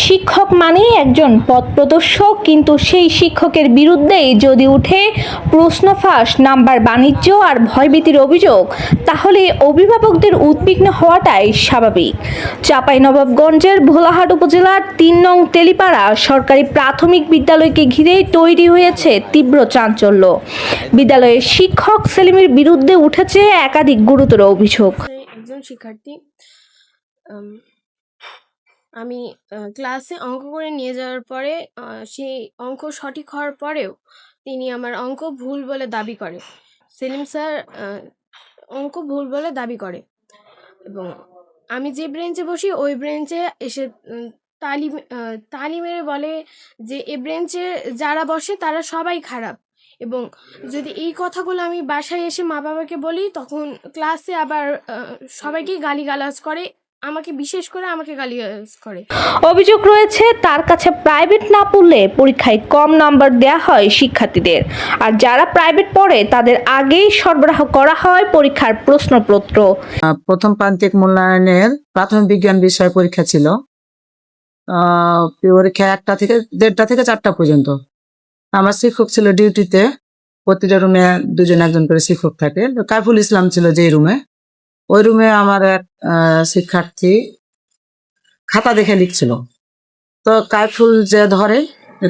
শিক্ষক মানেই একজন পথপ্রদর্শক, কিন্তু সেই শিক্ষকের বিরুদ্ধেই যদি উঠে প্রশ্ন ফাঁস, নাম্বার বাণিজ্য আর ভয়ভীতির অভিযোগ, তাহলে অভিভাবকদের উদ্বিগ্ন হওয়াটাই স্বাভাবিক। চাঁপাইনবাবগঞ্জের ভোলাহাট উপজেলার ৩ নং তেলিপাড়া সরকারি প্রাথমিক বিদ্যালয়কে ঘিরে তৈরি হয়েছে তীব্র চাঞ্চল্য। বিদ্যালয়ের শিক্ষক সেলিমের বিরুদ্ধে উঠেছে একাধিক গুরুতর অভিযোগ। একজন শিক্ষার্থী আমি ক্লাসে অঙ্ক করে নিয়ে যাওয়ার পরে সেই অঙ্ক সঠিক হওয়ার পরেও তিনি আমার অঙ্ক ভুল বলে দাবি করে। সেলিম স্যার অঙ্ক ভুল বলে দাবি করে এবং আমি যে ব্রেঞ্চে বসি ওই ব্রেঞ্চে এসে তালি মেরে বলে যে এ ব্রেঞ্চে যারা বসে তারা সবাই খারাপ। এবং যদি এই কথাগুলো আমি বাসায় এসে মা বাবাকে বলি, তখন ক্লাসে আবার সবাইকে গালিগালাজ করে, আমাকে বিশেষ করে আমাকে গালিগালাজ করে। অভিযোগ রয়েছে তার কাছে প্রাইভেট না পড়লে পরীক্ষায় কম নাম্বার দেওয়া হয় শিক্ষার্থীদের, আর যারা প্রাইভেট পড়ে তাদের আগেই সরবরাহ করা হয় পরীক্ষার প্রশ্নপত্র। প্রথম প্রান্তিক মূল্যায়নের প্রাথমিক বিজ্ঞান বিষয় পরীক্ষা ছিল। পরীক্ষা 1টা থেকে 1:30 থেকে 4টা পর্যন্ত। আমার শিক্ষক ছিল ডিউটিতে, প্রতিটা রুমে দুজন একজন করে শিক্ষক থাকে। কাইফুল ইসলাম ছিল যে রুমে, ওই রুমে আমার এক শিক্ষার্থী খাতা দেখে লিখছিল। তো কাইফুল যে ধরে,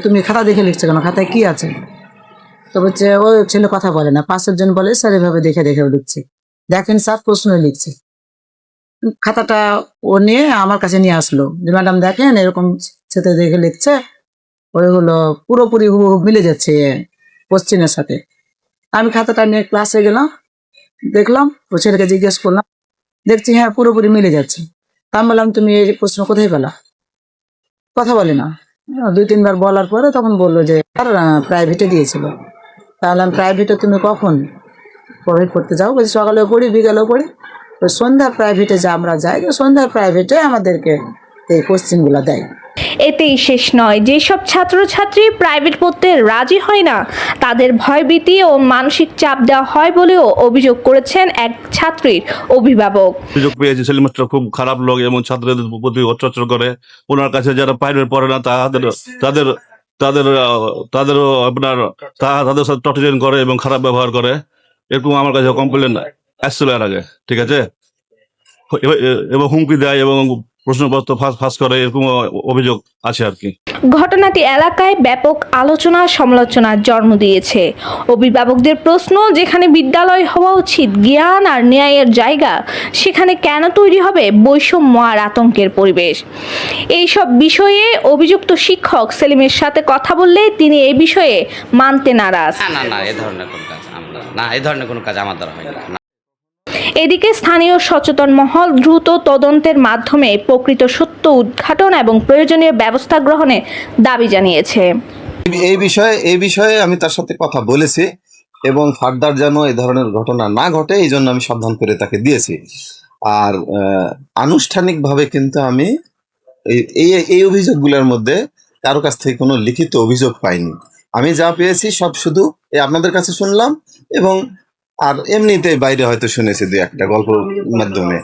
তুমি খাতা দেখে লিখছো কেন, খাতায় কি আছে? তো বলছে ওই ছেলে কথা বলে না, পাশের জন বলে স্যার এভাবে দেখে দেখে লিখছে, দেখেন স্যার প্রশ্ন লিখছে। খাতাটা ও নিয়ে আমার কাছে নিয়ে আসলো যে ম্যাডাম দেখেন এরকম ছেলে দেখে লিখছে, ওইগুলো পুরোপুরি মিলে যাচ্ছে কোশ্চেনের সাথে। আমি খাতাটা নিয়ে ক্লাসে গেলাম, দেখলাম, ও ছেলেকে জিজ্ঞেস করলাম, দেখছি হ্যাঁ পুরোপুরি মিলে যাচ্ছে। তা আমি বললাম তুমি এই প্রশ্ন কোথায় পেলা? কথা বলে না। 2-3 বার বলার পরে তখন বললো যে প্রাইভেটে দিয়েছিল। তাহলে প্রাইভেটে তুমি কখন পড়তে যাও? বলছি সকালেও পড়ি বিকালেও পড়ি। ওই সন্ধ্যার প্রাইভেটে যা আমরা যাই, সন্ধ্যার প্রাইভেটে আমাদেরকে এই কোশ্চেনগুলো দেয়। এতেই শেষ নয়, যেসব ছাত্রছাত্রী প্রাইভেট পড়তে রাজি হয় না তাদের ভয়ভীতি ও মানসিক চাপ দেওয়া হয় বলেও অভিযোগ করেছেন এক ছাত্রীর অভিভাবক। অভিযোগ পেয়েছি সেলিম মাস্টার খুব খারাপ লোক এবং ছাত্রদের প্রতি অত্যাচার করে। ওনার কাছে যারা প্রাইভেট পড়ে না তাদের তাদের তাদের তাদেরও আপনার তাদের সাথে টর্চার করে এবং খারাপ ব্যবহার করে। এরকম আমার কাছে কমপ্লেন আসছিল এর আগে, ঠিক আছে, এবং হুমকি দেয় এবং প্রশ্নপত্র ফাঁস করে, এরকম অভিযোগ আছে আর কি। ঘটনাটি এলাকায় ব্যাপক আলোচনা সমালোচনার জন্ম দিয়েছে। অভিভাবকদের প্রশ্ন, যেখানে বিদ্যালয় হওয়া উচিত জ্ঞান আর ন্যায়ের জায়গা, সেখানে কেন তৈরি হবে বৈষম্য আর আতঙ্কের পরিবেশ? এইসব বিষয়ে অভিযুক্ত শিক্ষক সেলিমের সাথে কথা বললে তিনি এই বিষয়ে মানতে নারাজ। এই ধরনের কোনো কাজ আমার দ্বারা হয় না। এদিকে স্থানীয় সচেতন মহল দ্রুত তদন্তের মাধ্যমে প্রকৃত সত্য উদ্ঘাটন এবং প্রয়োজনীয় ব্যবস্থা গ্রহণের দাবি জানিয়েছে। এই বিষয়ে আমি তার সাথে কথা বলেছি এবং ফার্দার যেন এই ধরনের ঘটনা না ঘটে এই জন্য আমি সাবধান করে তাকে দিয়েছি। আর আনুষ্ঠানিকভাবে কিন্তু আমি এই অভিযোগগুলোর মধ্যে কারো কাছ থেকে কোনো লিখিত অভিযোগ পাইনি। আমি যা পেয়েছি সব শুধু আপনাদের কাছে শুনলাম এবং আর এমনিতে বাইরে হয়তো শুনেছি 2-1টা গল্পের মাধ্যমে,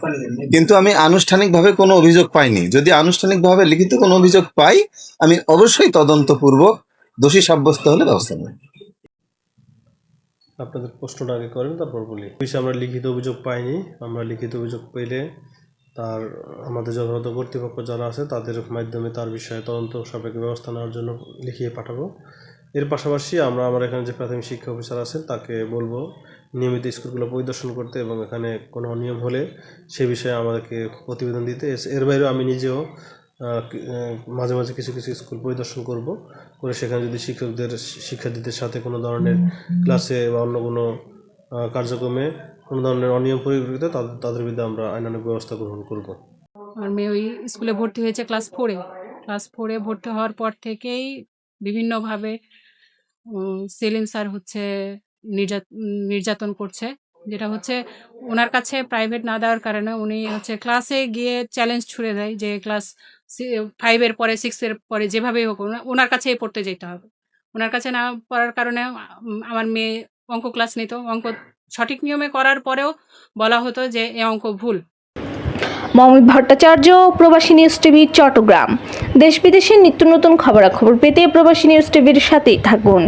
কিন্তু আমি আনুষ্ঠানিকভাবে কোনো অভিযোগ পাইনি। যদি আনুষ্ঠানিকভাবে লিখিত কোনো অভিযোগ পাই আমি অবশ্যই তদন্তপূর্বক দোষী সাব্যস্ত হলে ব্যবস্থা নেব। আপনাদের প্রশ্নটা আগে করেন তারপর বলি। আমরা লিখিত অভিযোগ পাইনি। আমরা লিখিত অভিযোগ পেলে তার আমাদের যথাযথ কর্তৃপক্ষ যারা আছে তাদের মাধ্যমে তার বিষয়ে তদন্ত সাপেক্ষ ব্যবস্থা নেওয়ার জন্য লিখিয়ে পাঠাবো। এর পাশাপাশি আমার এখানে যে প্রাথমিক শিক্ষা অফিসার আছেন তাকে বলবো নিয়মিত স্কুলগুলো পরিদর্শন করতে এবং এখানে কোনো অনিয়ম হলে সে বিষয়ে আমাদেরকে প্রতিবেদন দিতে। এর বাইরেও আমি নিজেও মাঝে মাঝে কিছু স্কুল পরিদর্শন করে সেখানে যদি শিক্ষার্থীদের সাথে কোনো ধরনের ক্লাসে বা অন্য কোনো কার্যক্রমে কোনো ধরনের অনিয়ম পরিগণিত তাদের বিরুদ্ধে আমরা আইনানুগ ব্যবস্থা গ্রহণ করব। আমার মেয়ে ওই স্কুলে ভর্তি হয়েছে ক্লাস 4-এ ভর্তি হওয়ার পর থেকেই বিভিন্নভাবে সেলিম স্যার হচ্ছে নির্যাতন করছে, যেটা হচ্ছে ওনার কাছে প্রাইভেট না দেওয়ার কারণে উনি হচ্ছে ক্লাসে গিয়ে চ্যালেঞ্জ ছুড়ে দেয় যে ক্লাস 5-এর পরে 6-এর পরে যেভাবেই হোক ওনার কাছেই পড়তে যেতে হবে। ওনার কাছে না পড়ার কারণে আমার মেয়ে অঙ্ক ক্লাস নিত, অঙ্ক সঠিক নিয়মে করার পরেও বলা হতো যে এ অঙ্ক ভুল। মমি ভট্টাচার্য, প্রবাসী নিউজ টিভি, চট্টগ্রাম। দেশ বিদেশের নিত্য নতুন খবরাখবর পেতে প্রবাসী নিউজ টিভির সাথেই থাকুন।